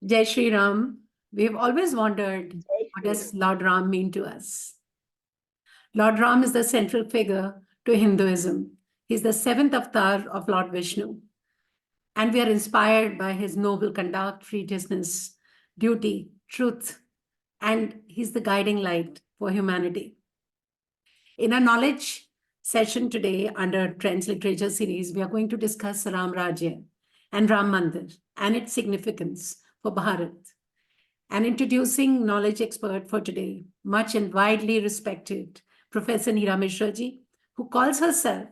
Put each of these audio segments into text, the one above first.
Jai Shri Ram. We've always wondered, Jai what Shri does Lord Ram mean to us? Lord Ram is the central figure to Hinduism. He's the seventh avatar of Lord Vishnu. And we are inspired by his noble conduct, fearlessness, duty, truth, and he's the guiding light for humanity. In our knowledge session today under Trends Literature series, we are going to discuss Ram Rajya and Ram Mandir and its significance for Bharat. And introducing knowledge expert for today, much and widely respected Professor Neera Misra ji, who calls herself,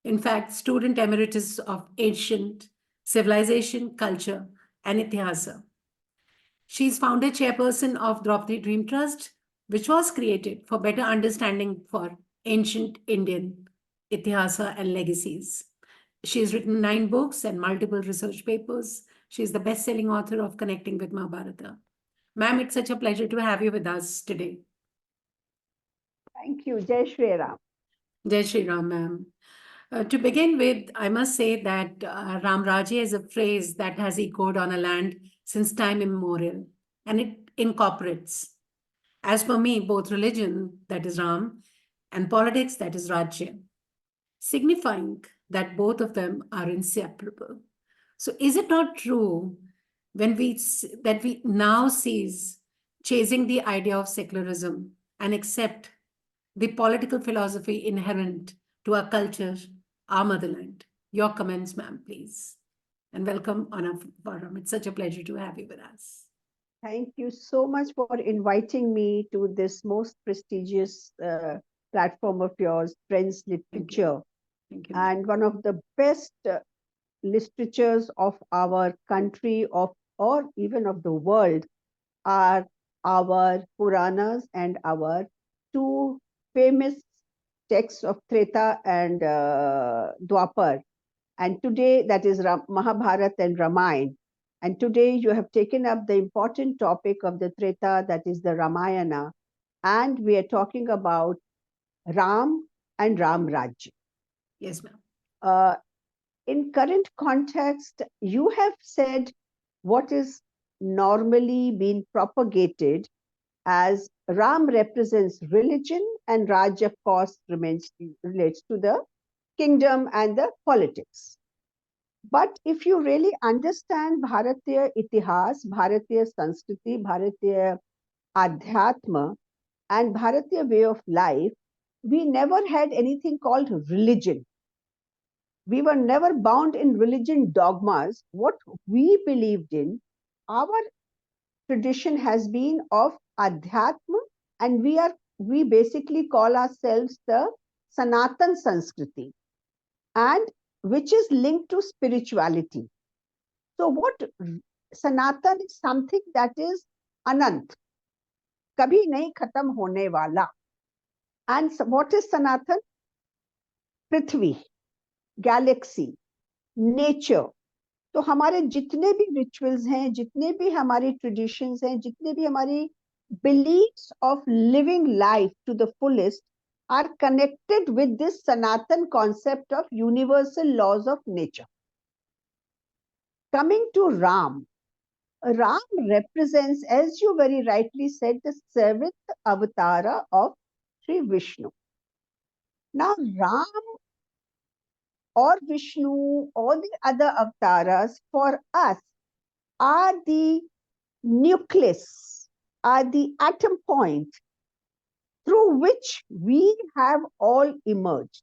in fact, student emeritus of ancient civilization, culture, and itihasa. She is founder chairperson of Draupadi Dream Trust, which was created for better understanding for ancient Indian itihasa and legacies. She has written 9 books and multiple research papers. She is the best-selling author of Connecting with Mahabharata. Ma'am, it's such a pleasure to have you with us today. Thank you. Jai Shri Ram. Jai Shri Ram, ma'am. To begin with, I must say that Ram Rajya is a phrase that has echoed on a land since time immemorial, and it incorporates, as for me, both religion, that is Ram, and politics, that is Rajya, signifying that both of them are inseparable. So, is it not true when that we now cease chasing the idea of secularism and accept the political philosophy inherent to our culture, our motherland? Your comments, ma'am, please. And welcome on our forum. It's such a pleasure to have you with us. Thank you so much for inviting me to this most prestigious platform of yours, Friends Literature, Thank you, ma'am. and one of the best literatures of our country, or even of the world, are our Puranas and our two famous texts of Treta and Dwapar. And today, that is Mahabharata and Ramayana. And today you have taken up the important topic of the Treta, that is the Ramayana. And we are talking about Ram and Ram Rajya. Yes, ma'am. In current context, you have said what is normally being propagated as Ram represents religion and Raj, of course, relates to the kingdom and the politics. But if you really understand Bharatiya Itihas, Bharatiya Sanskriti, Bharatiya Adhyatma, and Bharatiya way of life, we never had anything called religion. We were never bound in religion dogmas. What we believed in, our tradition has been of Adhyatma, and we basically call ourselves the Sanatan Sanskriti, and which is linked to spirituality. So what Sanatan is something that is anant, kabhi nahi khatam hone wala. And what is Sanatan? Prithvi, galaxy, nature. तो हमारे जितने भी rituals हैं, जितने भी हमारी traditions हैं, जितने भी हमारी beliefs of living life to the fullest are connected with this Sanatan concept of universal laws of nature. Coming to Ram, Ram represents, as you very rightly said, the seventh avatara of Sri Vishnu. Now, Ram or Vishnu or the other avatars for us are the nucleus, are the atom point through which we have all emerged.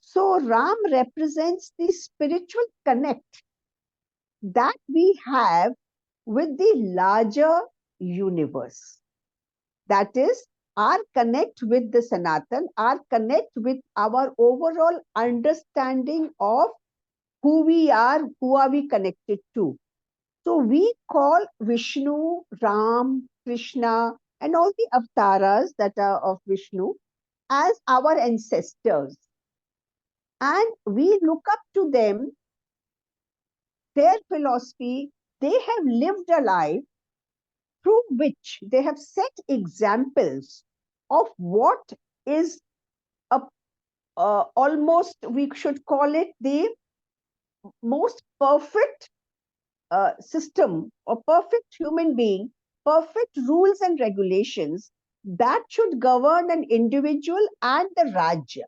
So Ram represents the spiritual connect that we have with the larger universe. That is, our connect with the Sanatan, our connect with our overall understanding of who we are we connected to. So we call Vishnu, Ram, Krishna, and all the avatars that are of Vishnu as our ancestors. And we look up to them, their philosophy, they have lived a life through which they have set examples of what is almost, we should call it the most perfect system or perfect human being, perfect rules and regulations that should govern an individual and the Rajya.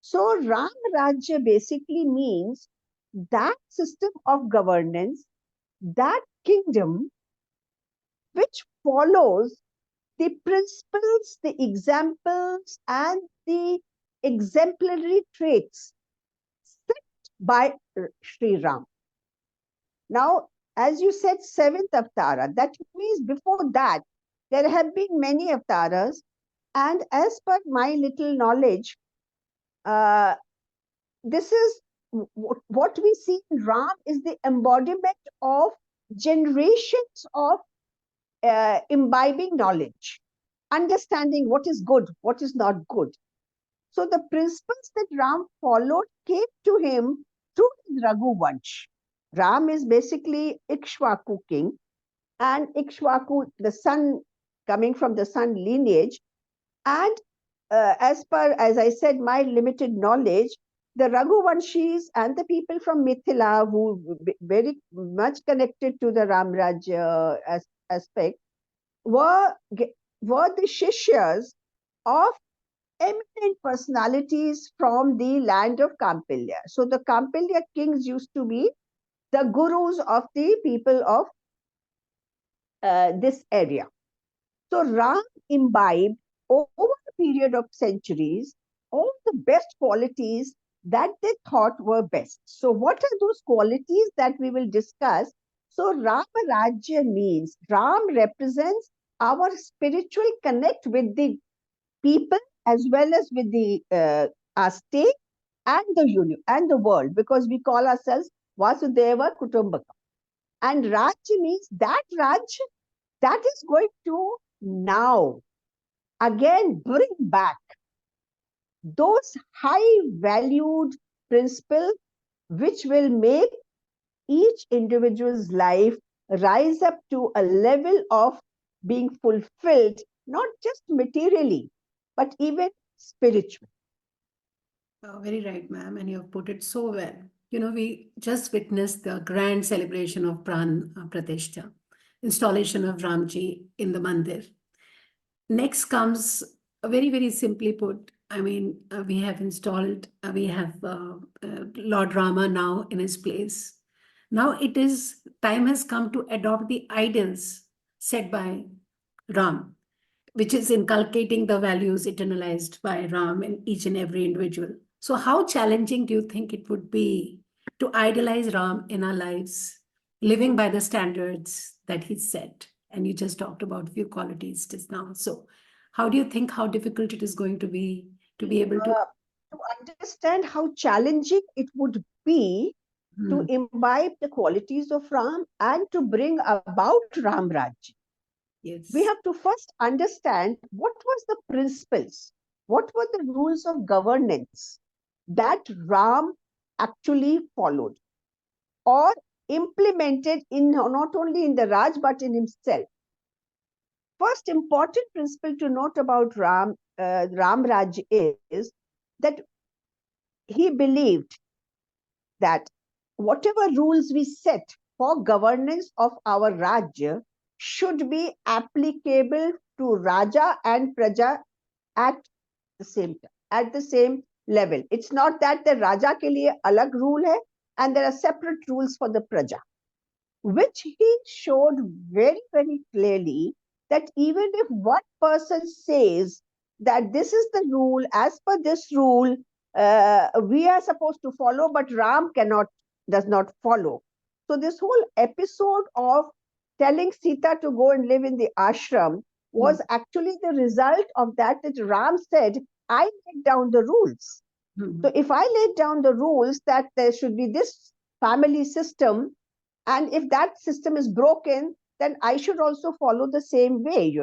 So Ram Rajya basically means that system of governance, that kingdom which follows the principles, the examples, and the exemplary traits set by Sri Ram. Now, as you said, seventh Avatara, that means before that, there have been many avatars. And as per my little knowledge, uh, this is what we see in Ram is the embodiment of generations of imbibing knowledge, understanding what is good, what is not good. So the principles that Ram followed came to him through his Raghu Vansh. Ram is basically Ikshvaku king, and Ikshvaku, the son coming from the son lineage. And as I said, my limited knowledge, the Raghuvanshis and the people from Mithila who very much connected to the Ram Rajya aspect were, were the Shishyas of eminent personalities from the land of Kampilya. So the Kampilya kings used to be the gurus of the people of this area. So Ram imbibed over a period of centuries all the best qualities that they thought were best. So what are those qualities that we will discuss? So Rama Rajya means Ram represents our spiritual connect with the people as well as with the our state and the union and the world, because we call ourselves Vasudeva Kutumbakam. And Rajya means that Rajya that is going to now again bring back those high valued principles which will make each individual's life rise up to a level of being fulfilled, not just materially, but even spiritually. Oh, very right, ma'am, and you have put it so well. You know, we just witnessed the grand celebration of Pran Pratishta, installation of Ramji in the Mandir. Next comes, very simply put, I mean, we have installed, we have Lord Rama now in his place. Now time has come to adopt the ideals set by Ram, which is inculcating the values eternalized by Ram in each and every individual. So, how challenging do you think it would be to idolize Ram in our lives, living by the standards that he set? And you just talked about a few qualities just now. So, how do you think how difficult it is going to be able to? To understand how challenging it would be to imbibe the qualities of Ram and to bring about Ram Raj. We Yes. have to first understand what was the principles, what were the rules of governance that Ram actually followed or implemented in not only in the Raj but in himself. First important principle to note about Ram Raj is that he believed that whatever rules we set for governance of our Rajya should be applicable to Raja and Praja at at the same level. It's not that the Raja ke liye alag rule hai and there are separate rules for the Praja, which he showed very clearly that even if one person says that this is the rule, as per this rule, we are supposed to follow, but Ram does not follow. So this whole episode of telling Sita to go and live in the ashram was actually the result of that Ram said, I laid down the rules. So if I laid down the rules that there should be this family system, and if that system is broken, then I should also follow the same way.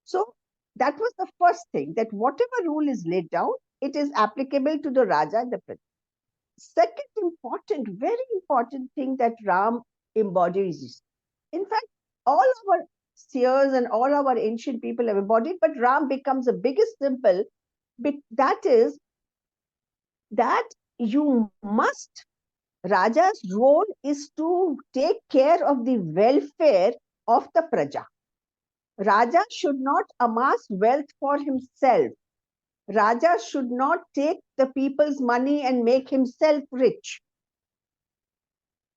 So that was the first thing, that whatever rule is laid down, it is applicable to the Raja and the Prince. Second important, very important thing that Ram embodies is, in fact, all our seers and all our ancient people have embodied, but Ram becomes the biggest symbol. That is that you must Raja's role is to take care of the welfare of the praja. Raja should not amass wealth for himself. Raja should not take the people's money and make himself rich.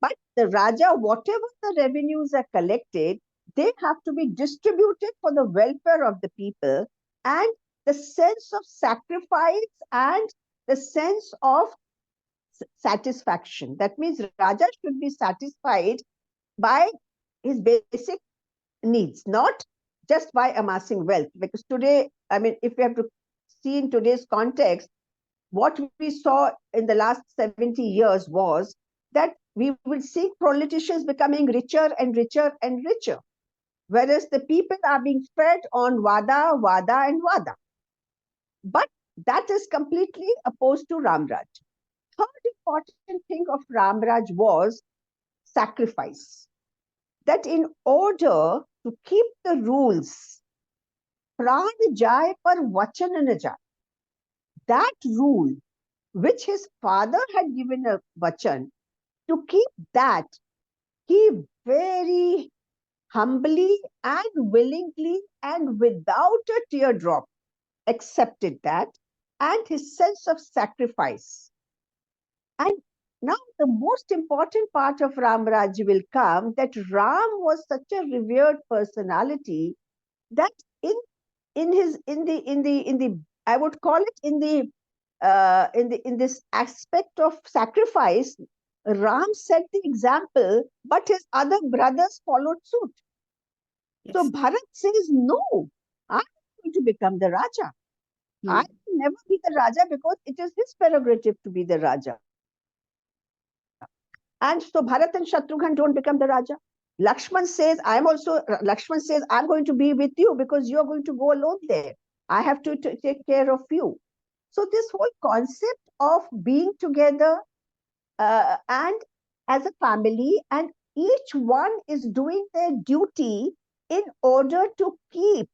But the Raja, whatever the revenues are collected, they have to be distributed for the welfare of the people, and the sense of sacrifice and the sense of satisfaction. That means Raja should be satisfied by his basic needs, not just by amassing wealth. Because today, I mean, if we have to see in today's context, what we saw in the last 70 years was that we will see politicians becoming richer and richer and richer, whereas the people are being fed on vada, vada, and vada. But that is completely opposed to Ramraj. Third important thing of Ramraj was sacrifice. That in order to keep the rules, pran jaye par vachan na jaye, that rule which his father had given a vachan, to keep that, he very humbly and willingly and without a teardrop accepted that, and his sense of sacrifice. And now the most important part of Ram Raj will come, that Ram was such a revered personality that in the I would call it in this aspect of sacrifice, Ram set the example, but his other brothers followed suit. Yes. So Bharat says, no, I'm going to become the Raja. I will never be the Raja because it is his prerogative to be the Raja. And so Bharat and Shatrughan don't become the Raja. Lakshman says, I'm going to be with you because you're going to go alone there. I have to take care of you. So this whole concept of being together and as a family, and each one is doing their duty in order to keep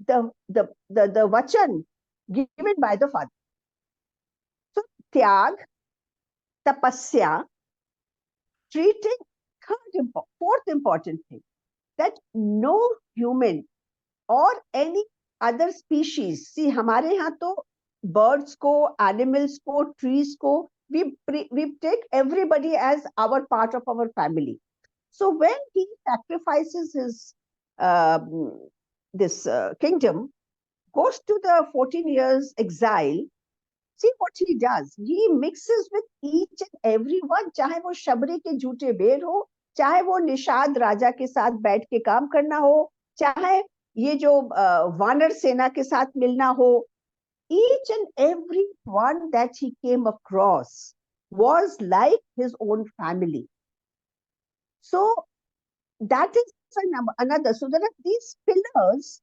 the vachan given by the father. So tyag, tapasya, treating fourth important thing, that no human or any other species, see हमारे यहाँ तो birds को, animals को, trees को, we take everybody as our part of our family. So when he sacrifices his this kingdom, goes to the 14 years exile, see what he does. He mixes with each and every one, चाहे वो शबरी के झूठे बेर हो, चाहे वो निषाद राजा के साथ बैठ के काम करना हो, चाहे ये जो वानर सेना के साथ मिलना हो, each and every one that he came across was like his own family. So that is another. So there are these pillars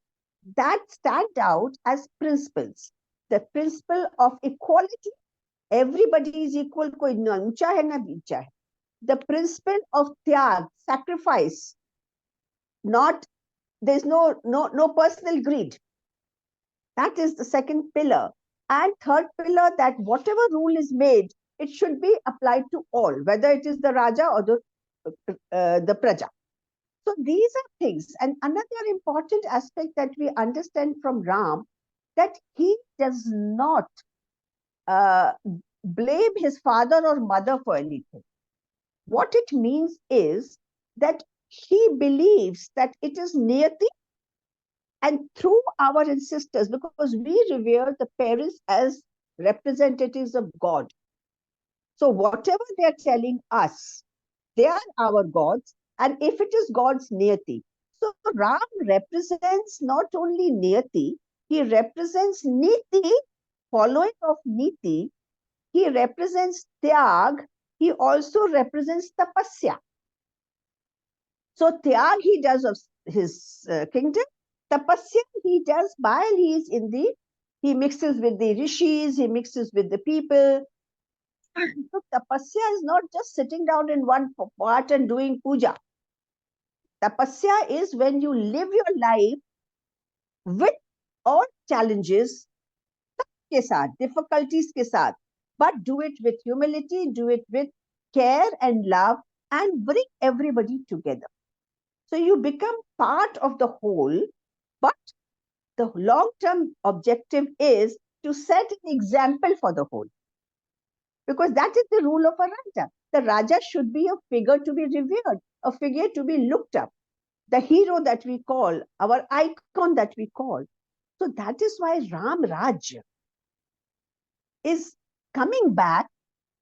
that stand out as principles. The principle of equality, everybody is equal, koi na uncha hai na neecha hai. The principle of tyag, sacrifice, not, there's no personal greed. That is the second pillar. And third pillar, that whatever rule is made, it should be applied to all, whether it is the Raja or the Praja. So these are things. And another important aspect that we understand from Ram, that he does not blame his father or mother for anything. What it means is that he believes that it is niyati, and through our ancestors, because we revere the parents as representatives of God. So whatever they are telling us, they are our gods, and if it is God's niyati. So Ram represents not only niyati, he represents niti, following of niti, he represents tyag, he also represents tapasya. So tyag he does of his kingdom, tapasya he does while he mixes with the rishis, he mixes with the people. So tapasya is not just sitting down in one part and doing puja. Tapasya is when you live your life with all challenges के साथ, difficulties के साथ, but do it with humility, do it with care and love and bring everybody together. So you become part of the whole, but the long-term objective is to set an example for the whole. Because that is the rule of a Raja. The Raja should be a figure to be revered, a figure to be looked up, the hero that we call, our icon that we call. So that is why Ram Raj is coming back,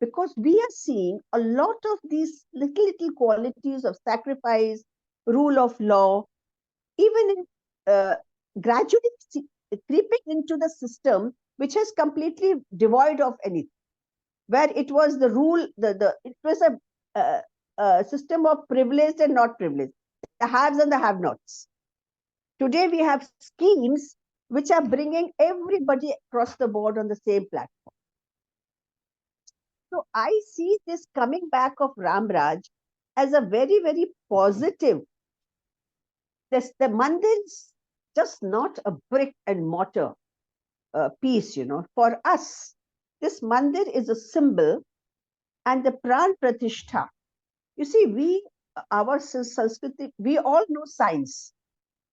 because we are seeing a lot of these little qualities of sacrifice, rule of law, even in gradually creeping into the system, which is completely devoid of anything, where it was the rule, it was a system of privileged and not privileged, the haves and the have-nots. Today we have schemes which are bringing everybody across the board on the same platform. So I see this coming back of Ram Raj as a very, very positive. The mandir is just not a brick and mortar piece, For us, this mandir is a symbol and the pran pratishtha. You see, our Sanskrit, we all know science.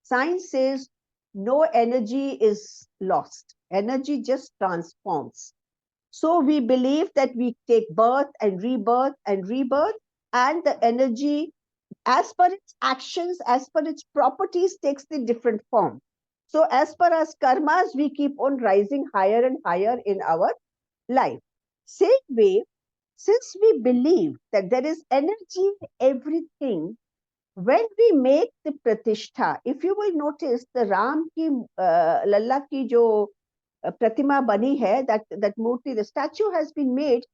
Science says no energy is lost. Energy just transforms. So we believe that we take birth and rebirth, and the energy, as per its actions, as per its properties, takes the different form. So as per our karmas, we keep on rising higher and higher in our life. Same way, since we believe that there is energy in everything, when we make the pratishtha, if you will notice the Ram ki Lalla ki jo pratima bani hai, that murti, the statue has been made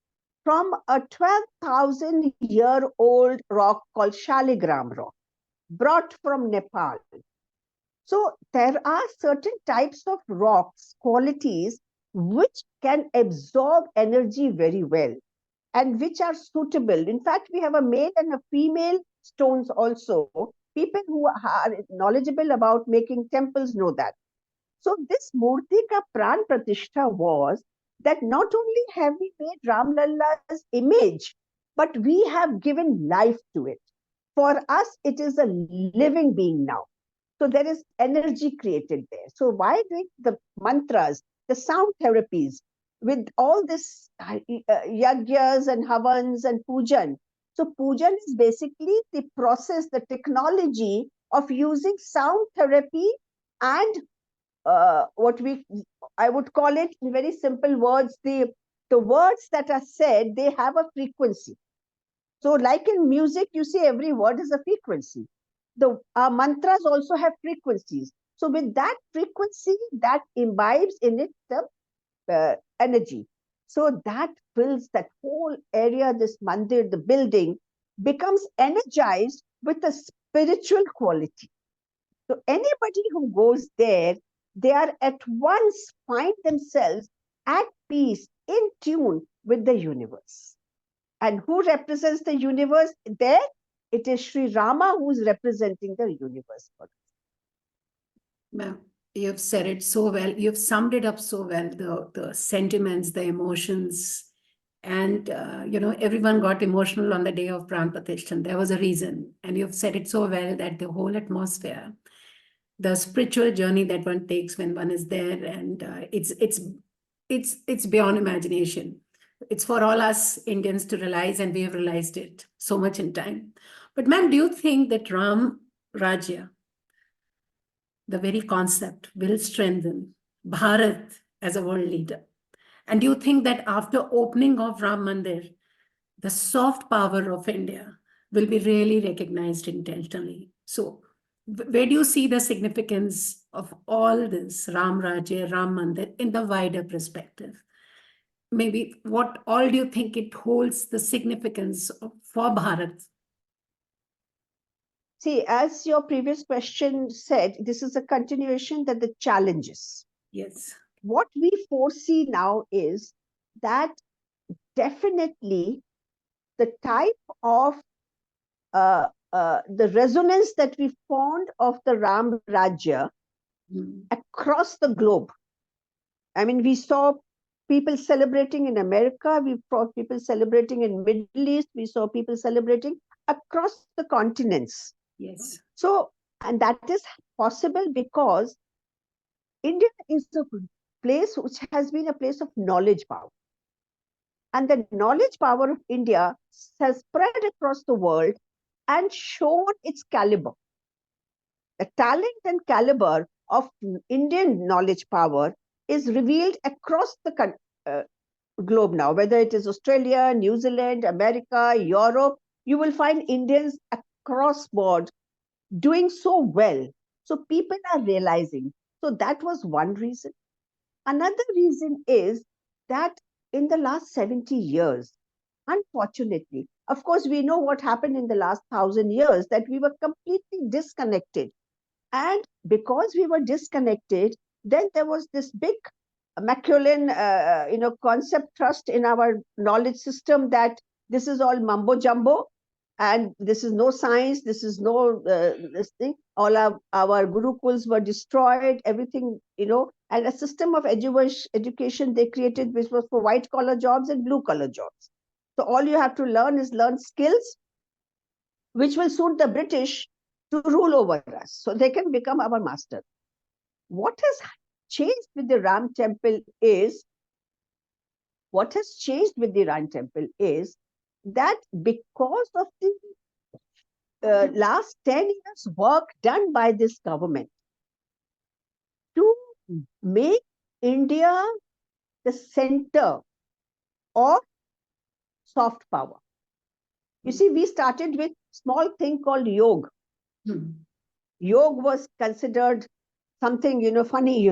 from a 12,000-year-old rock called Shaligram rock, brought from Nepal. So there are certain types of rocks, qualities, which can absorb energy very well and which are suitable. In fact, we have a male and a female stones also. People who are knowledgeable about making temples know that. So this Murti ka Pran Pratishtha was that not only have we made Ram Lalla's image, but we have given life to it. For us, it is a living being now. So there is energy created there. So why doing the mantras, the sound therapies, with all this yagyas and havans and pujan? So pujan is basically the process, the technology of using sound therapy and I would call it in very simple words, the words that are said, they have a frequency. So like in music, you see every word is a frequency. The mantras also have frequencies. So with that frequency, that imbibes in it the energy. So that fills that whole area, this mandir, the building, becomes energized with a spiritual quality. So anybody who goes there, they are at once find themselves at peace, in tune with the universe. And who represents the universe there? It is Sri Rama who is representing the universe. Ma'am, you've said it so well. You've summed it up so well, the sentiments, the emotions. And, everyone got emotional on the day of Pran Pratishtha. There was a reason. And you've said it so well that the whole atmosphere, the spiritual journey that one takes when one is there, and it's beyond imagination. It's for all us Indians to realize, and we have realized it so much in time. But ma'am, do you think that Ram Rajya, the very concept, will strengthen Bharat as a world leader? And do you think that after opening of Ram Mandir, the soft power of India will be really recognized intentionally? So where do you see the significance of all this Ram Rajya, Ram Mandir in the wider perspective? Maybe what all do you think it holds the significance for Bharat? See, as your previous question said, this is a continuation that the challenges. Yes. What we foresee now is that definitely the type of the resonance that we found of the Ram Rajya across the globe. I mean, we saw people celebrating in America, we saw people celebrating in Middle East, we saw people celebrating across the continents. Yes. So, and that is possible because India is a place which has been a place of knowledge power. And the knowledge power of India has spread across the world and shown its caliber. The talent and caliber of Indian knowledge power is revealed across the globe now, whether it is Australia, New Zealand, America, Europe, you will find Indians across board doing so well. So people are realizing. So that was one reason. Another reason is that in the last 70 years, unfortunately, of course, we know what happened in the last 1,000 years, that we were completely disconnected. And because we were disconnected, then there was this big Machiavellian, concept thrust in our knowledge system that this is all mumbo jumbo, and this is no science, this is no this thing. All our gurukuls were destroyed, everything, and a system of education they created, which was for white collar jobs and blue collar jobs. So all you have to learn is learn skills which will suit the British to rule over us, so they can become our master. What has changed with the Ram temple is that because of the last 10 years work done by this government to make India the center of soft power. You see, we started with small thing called yoga. Yoga was considered something, funny,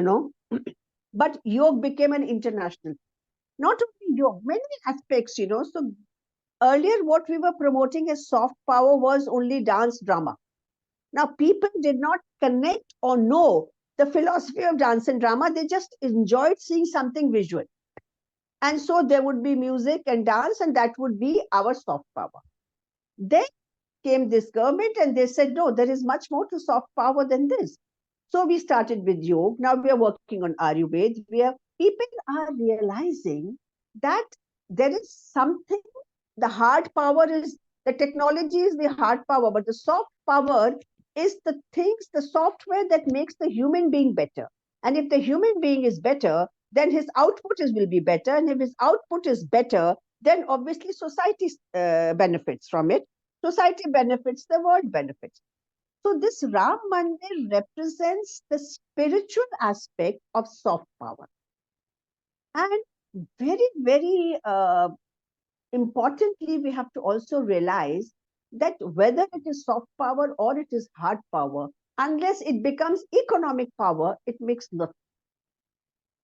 but yoga became an international. Not only yoga, many aspects, So earlier, what we were promoting as soft power was only dance drama. Now, people did not connect or know the philosophy of dance and drama. They just enjoyed seeing something visual. And so there would be music and dance, and that would be our soft power. Then came this government and they said, no, there is much more to soft power than this. So we started with yoga. Now we are working on Ayurveda, where people are realizing that there is something, the hard power is, the technology is the hard power, but the soft power is the things, the software that makes the human being better. And if the human being is better, then his output will be better. And if his output is better, then obviously society benefits from it. Society benefits, the world benefits. So this Ram Mandir represents the spiritual aspect of soft power. And very, very importantly, we have to also realize that whether it is soft power or it is hard power, unless it becomes economic power, it makes nothing.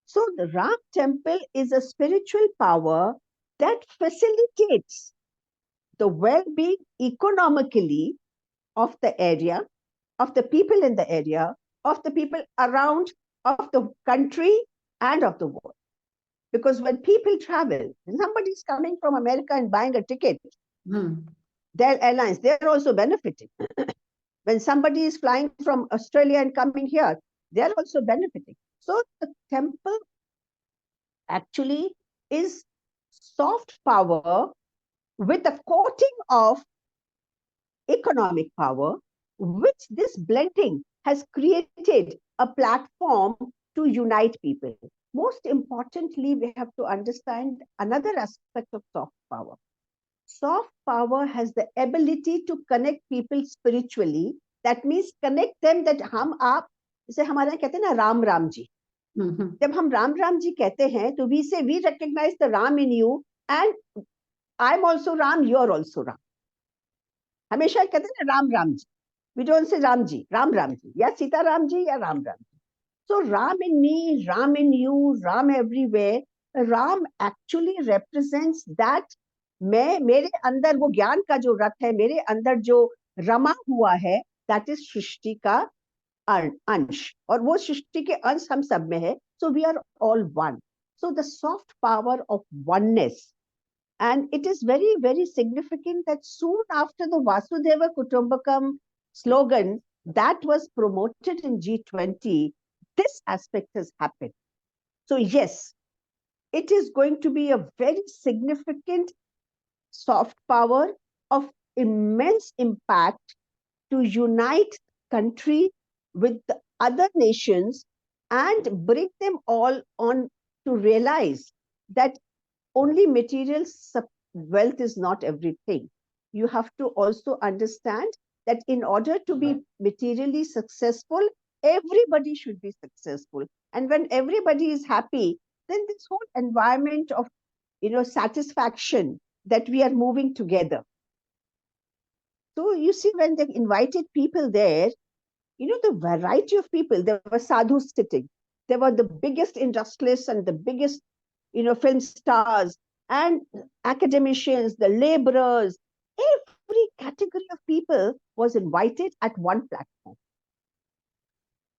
So the Ram temple is a spiritual power that facilitates the well-being economically of the area, of the people in the area, of the people around, of the country, and of the world. Because when people travel, when somebody is coming from America and buying a ticket, their airlines, they're also benefiting. When somebody is flying from Australia and coming here, they're also benefiting. So the temple actually is soft power with a coating of economic power, which this blending has created a platform to unite people. Most importantly, we have to understand another aspect of soft power. Soft power has the ability to connect people spiritually. That means connect them that हम आप, जैसे हमारे कहते हैं ना राम राम जी. जब हम राम राम जी कहते हैं, तो we say we recognize the Ram in you, and I'm also Ram, you're also Ram. हमेशा कहते हैं ना Ram Ram ji. We don't say Ram ji, Ram Ram ji. या सीता राम जी या Ram Ram ji. So Ram in me, Ram in you, Ram everywhere. Ram actually represents that मैं मेरे अंदर वो ज्ञान का जो रथ है, मेरे अंदर जो रमा हुआ है, that is सृष्टि का अंश, और वो सृष्टि के अंश हम सब में है. So we are all one. So the soft power of oneness. And it is very, very significant that soon after the Vasudeva Kutumbakam slogan that was promoted in G20, this aspect has happened. So yes, it is going to be a very significant soft power of immense impact to unite country with the other nations and bring them all on to realize that only material wealth is not everything. You have to also understand that in order to be materially successful, everybody should be successful. And when everybody is happy, then this whole environment of satisfaction that we are moving together. So you see, when they invited people there, the variety of people, there were sadhus sitting, there were the biggest industrialists and the biggest, film stars and academicians, the laborers, every category of people was invited at one platform.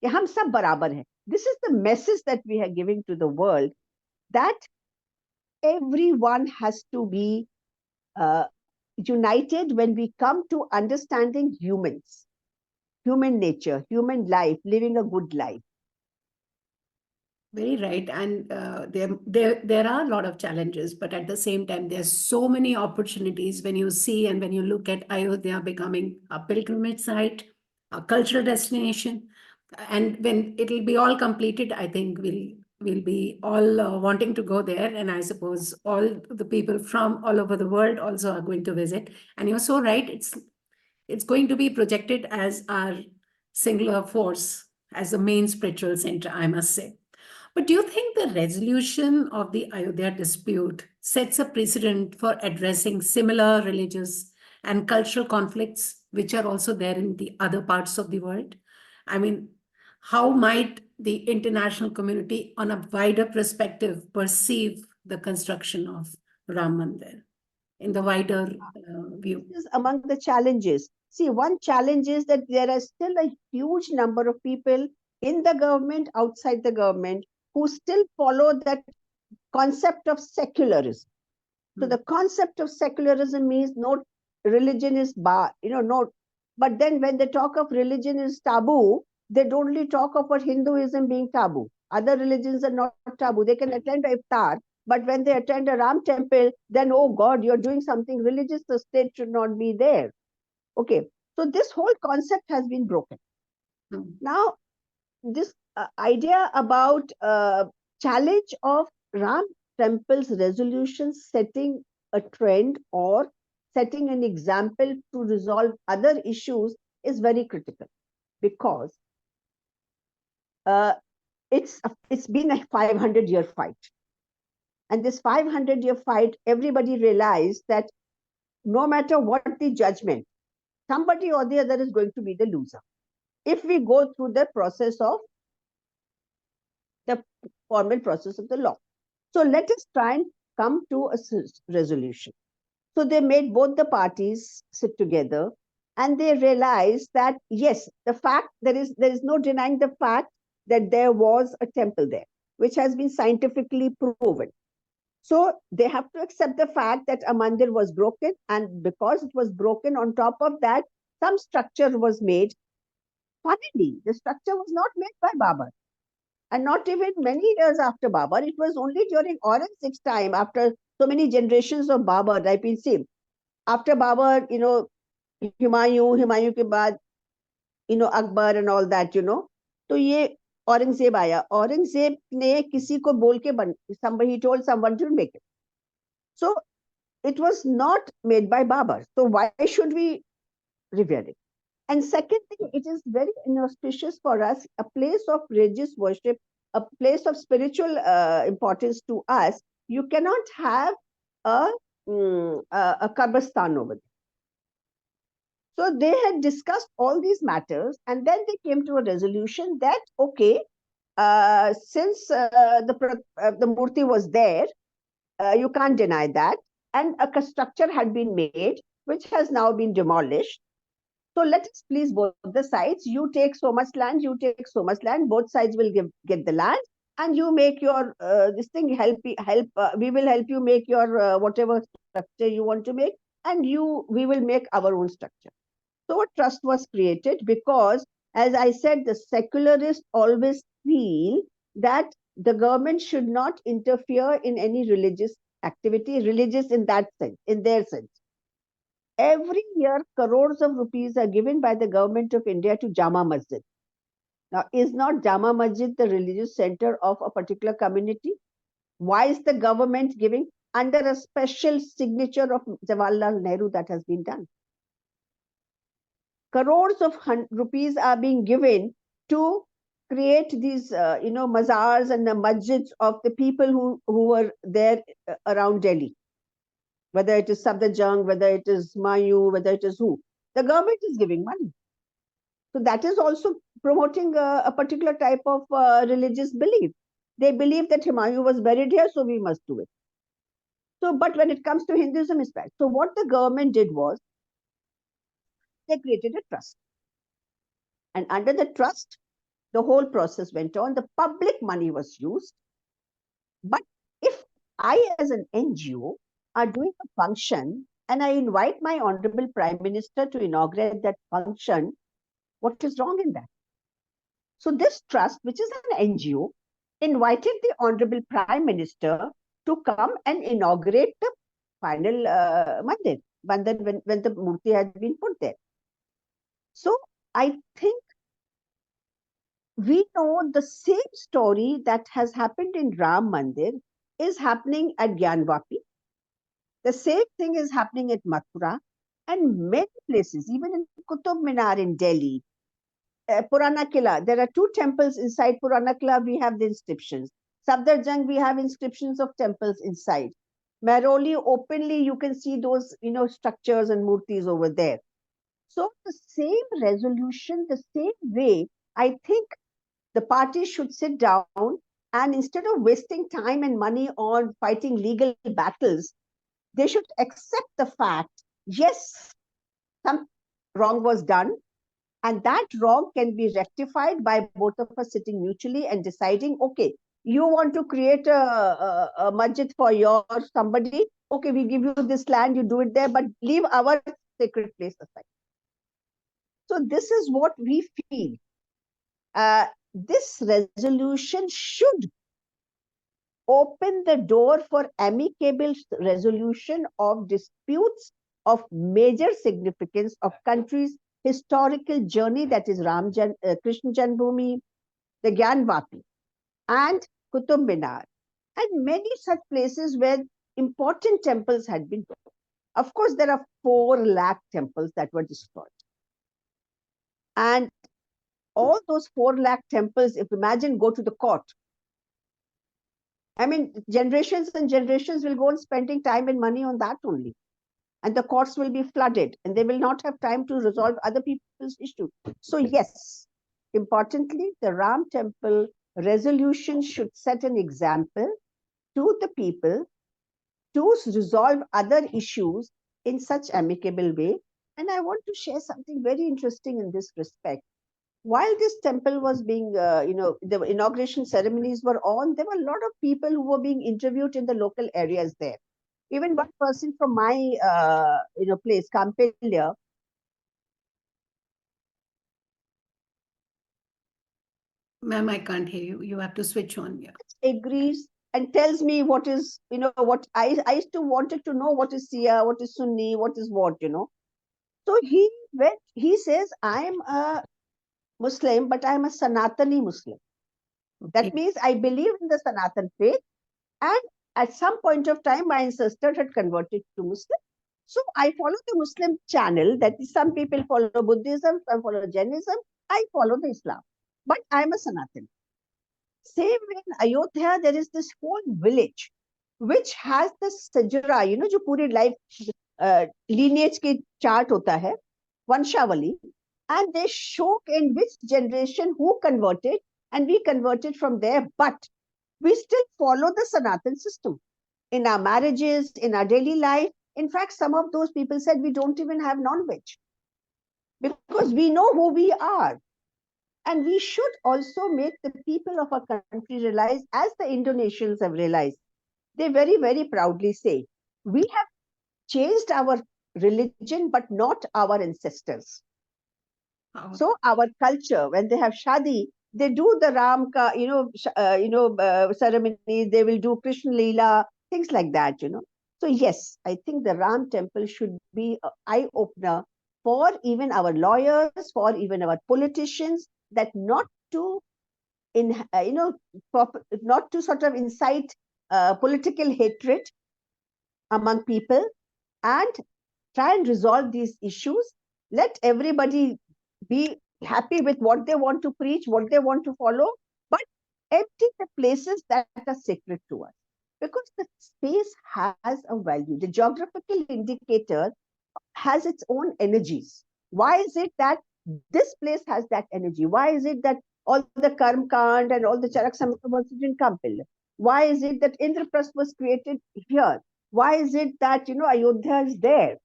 कि हम सब बराबर हैं. This is the message that we are giving to the world, that everyone has to be united when we come to understanding humans, human nature, human life, living a good life. Very right. And there are a lot of challenges, but at the same time, there's so many opportunities when you see and when you look at Ayodhya becoming a pilgrimage site, a cultural destination. And when it'll be all completed, I think we'll be all wanting to go there. And I suppose all the people from all over the world also are going to visit. And you're so right. It's going to be projected as our singular force, as the main spiritual center, I must say. But do you think the resolution of the Ayodhya dispute sets a precedent for addressing similar religious and cultural conflicts, which are also there in the other parts of the world? I mean, how might the international community, on a wider perspective, perceive the construction of Ram Mandir in the wider view? This is among the challenges. See, one challenge is that there are still a huge number of people in the government, outside the government, who still follow that concept of secularism. So the concept of secularism means no religion is no. But then when they talk of religion is taboo, they don't only talk about Hinduism being taboo. Other religions are not taboo. They can attend a iftar, but when they attend a Ram temple, then, oh God, you're doing something religious, the state should not be there. Okay. So this whole concept has been broken. Now, this idea about challenge of Ram temple's resolution setting a trend or setting an example to resolve other issues is very critical, because it's been a 500-year fight. And this 500-year fight, everybody realized that no matter what the judgment, somebody or the other is going to be the loser if we go through the process of the formal process of the law. So let us try and come to a resolution. So they made both the parties sit together, and they realized that yes, the fact there is no denying the fact that there was a temple there, which has been scientifically proven. So they have to accept the fact that a mandir was broken, and because it was broken, on top of that, some structure was made. Funnily, the structure was not made by Babar. And not even many years after Babar, it was only during Aurangzeb's time, after so many generations of Babar, I've been seeing. After Babar, Humayun ke baad, Akbar and all that, तो ये औरंगजेब आया. औरंगजेब ने किसी को बोल के somebody told someone to make it. So it was not made by Babar. So why should we revere it? And second thing, it is very inauspicious for us, a place of religious worship, a place of spiritual importance to us. You cannot have a Kabristan over there. So they had discussed all these matters, and then they came to a resolution that, okay, since the Murti was there, you can't deny that, and a structure had been made, which has now been demolished. So let us please both the sides. You take so much land, you take so much land. Both sides will get the land, and you make your this thing. We will help you make your whatever structure you want to make, and we will make our own structure. So a trust was created because, as I said, the secularists always feel that the government should not interfere in any religious activity, religious in that sense, in their sense. Every year, crores of rupees are given by the government of India to Jama Masjid. Now, is not Jama Masjid the religious center of a particular community? Why is the government giving under a special signature of Jawaharlal Nehru that has been done? Crores of rupees are being given to create these, mazars and the masjids of the people who were there around Delhi. Whether it is Safdarjung, whether it is Mayu, whether it is who. The government is giving money. So that is also promoting a particular type of religious belief. They believe that Humayun was buried here, so we must do it. So, but when it comes to Hinduism, it's bad. So what the government did was, they created a trust. And under the trust, the whole process went on. The public money was used. But if I, as an NGO, are doing a function and I invite my Honorable Prime Minister to inaugurate that function, what is wrong in that? So this trust, which is an NGO, invited the Honorable Prime Minister to come and inaugurate the final mandir when the murti had been put there. So I think we know the same story that has happened in Ram Mandir is happening at Gyanvapi. The same thing is happening at Mathura and many places, even in Qutub Minar in Delhi, Purana Killa. There are two temples inside Purana Killa. We have the inscriptions. Safdarjung, we have inscriptions of temples inside. Maroli, openly you can see those structures and murtis over there. So the same resolution, the same way, I think the parties should sit down and instead of wasting time and money on fighting legal battles, they should accept the fact, yes, some wrong was done, and that wrong can be rectified by both of us sitting mutually and deciding, okay, you want to create a masjid for your somebody, okay, we give you this land, you do it there, but leave our sacred place aside. So this is what we feel. This resolution should open the door for amicable resolution of disputes of major significance of countries' historical journey, that is Krishna Janmabhoomi, the Gyanvapi, and Qutub Minar, and many such places where important temples had been built. Of course, there are 4 lakh temples that were destroyed. And all those 4 lakh temples, if imagine, go to the court. I mean, generations and generations will go on spending time and money on that only. And the courts will be flooded and they will not have time to resolve other people's issues. So yes, importantly, the Ram temple resolution should set an example to the people to resolve other issues in such amicable way. And I want to share something very interesting in this respect. While this temple was being, the inauguration ceremonies were on, there were a lot of people who were being interviewed in the local areas there. Even one person from my, place, Kampilya. Ma'am, I can't hear you. You have to switch on. Yeah. Agrees and tells me what is, what I used to wanted to know what is Shia, what is Sunni, what is what. So he says, I am a Muslim, but I am a Sanatani Muslim. That Okay. means I believe in the Sanatan faith. And at some point of time, my ancestor had converted to Muslim. So I follow the Muslim channel. That is, some people follow Buddhism, some follow Jainism. I follow the Islam. But I'm a Sanatan. Same way in Ayodhya, there is this whole village which has the sajra, जो पूरी life lineage की chart होता है, Vanshavali, and they show in which generation who converted, and we converted from there, but we still follow the Sanatan system in our marriages, in our daily life. In fact, some of those people said we don't even have non-veg because we know who we are. And we should also make the people of our country realize, as the Indonesians have realized, they very, very proudly say, we have changed our religion, but not our ancestors. Wow. So our culture, when they have shadi, they do the Ram ka, ceremonies. They will do Krishna Leela, things like that. So yes, I think the Ram temple should be an eye opener for even our lawyers, for even our politicians, that not to not to sort of incite political hatred among people, and try and resolve these issues. Let everybody be happy with what they want to preach, what they want to follow, but empty the places that are sacred to us. Because the space has a value. The geographical indicator has its own energies. Why is it that this place has that energy? Why is it that all the Karm Kand and all the Charak Samhita was in Kampilya? Why is it that Indraprastha was created here? Why is it that Ayodhya is there?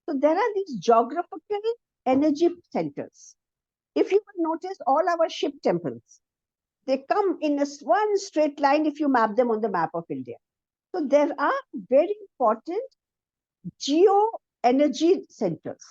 So there are these geographical energy centers. If you will notice, all our Shiv temples, they come in one straight line if you map them on the map of India. So there are very important geo energy centers.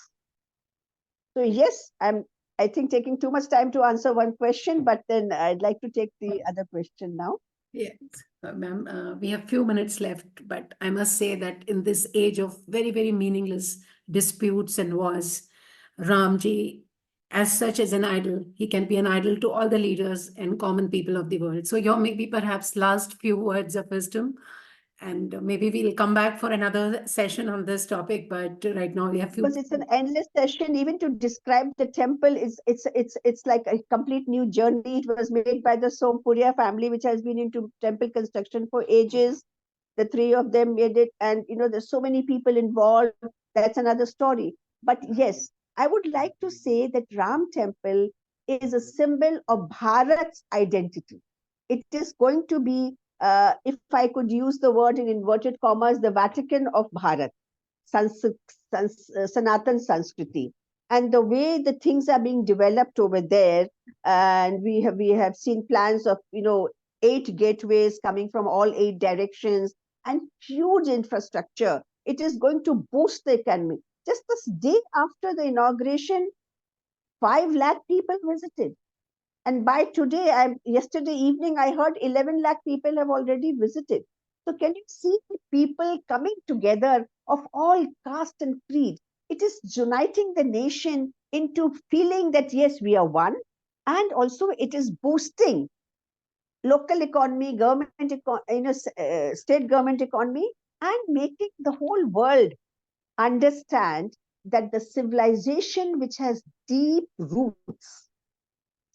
So yes, I think taking too much time to answer one question, but then I'd like to take the other question now. Yes, ma'am, we have few minutes left, but I must say that in this age of very, very meaningless disputes and wars, Ramji, as such, is an idol. He can be an idol to all the leaders and common people of the world. So your maybe perhaps last few words of wisdom, and maybe we'll come back for another session on this topic. But right now we have few. Because it's an endless session. Even to describe the temple is it's like a complete new journey. It was made by the Sompuria family, which has been into temple construction for ages. The three of them made it, and there's so many people involved. That's another story. But yes, I would like to say that Ram temple is a symbol of Bharat's identity. It is going to be, if I could use the word in inverted commas, the Vatican of Bharat. Sanatan Sanskriti, and the way the things are being developed over there, and we have seen plans of 8 gateways coming from all 8 directions, and huge infrastructure. It is going to boost the economy. Just this day after the inauguration, 5 lakh people visited. And by today, yesterday evening, I heard 11 lakh people have already visited. So can you see the people coming together of all caste and creed? It is uniting the nation into feeling that yes, we are one. And also it is boosting local economy, state government economy, and making the whole world understand that the civilization which has deep roots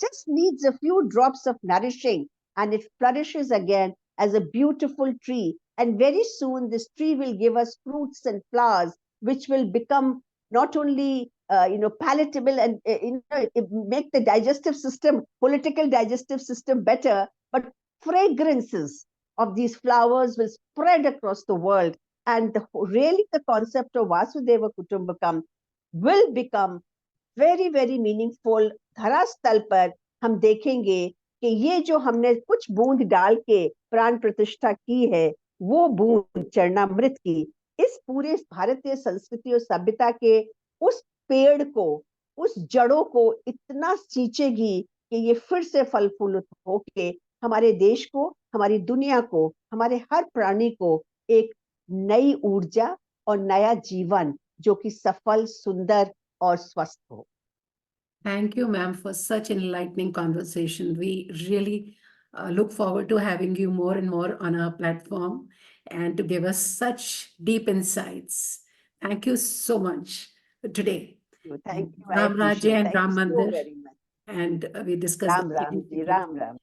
just needs a few drops of nourishing, and it flourishes again as a beautiful tree. And very soon this tree will give us fruits and flowers, which will become not only palatable and make the digestive system, political digestive system better, but fragrances of these flowers will spread across the world. And really the concept of Vasudeva Kutumbakam will become very very meaningful. धरास्थल पर हम देखेंगे कि ये जो हमने कुछ बूंद डाल के प्राण प्रतिष्ठा की है, वो बूंद चरणामृत की इस पूरे भारतीय संस्कृति और सभ्यता के उस पेड़ को, उस जड़ों को इतना सींचेगी कि ये फिर से फल फूल होके हमारे देश को, हमारी दुनिया को, हमारे हर प्राणी को एक नई ऊर्जा और नया जीवन जो कि सफल, सुंदर और स्वस्थ हो. Thank you, ma'am, for such enlightening conversation. We really look forward to having you more and more on our platform and to give us such deep insights. Thank you so much today. Thank you. Ram Rajya and Thank Ram you so Mandir. very much. And we discussed Ram Ram ji, Ram Ram.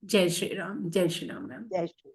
Jai Shri Ram, Jai Shri Ram, ma'am. Jai Shri.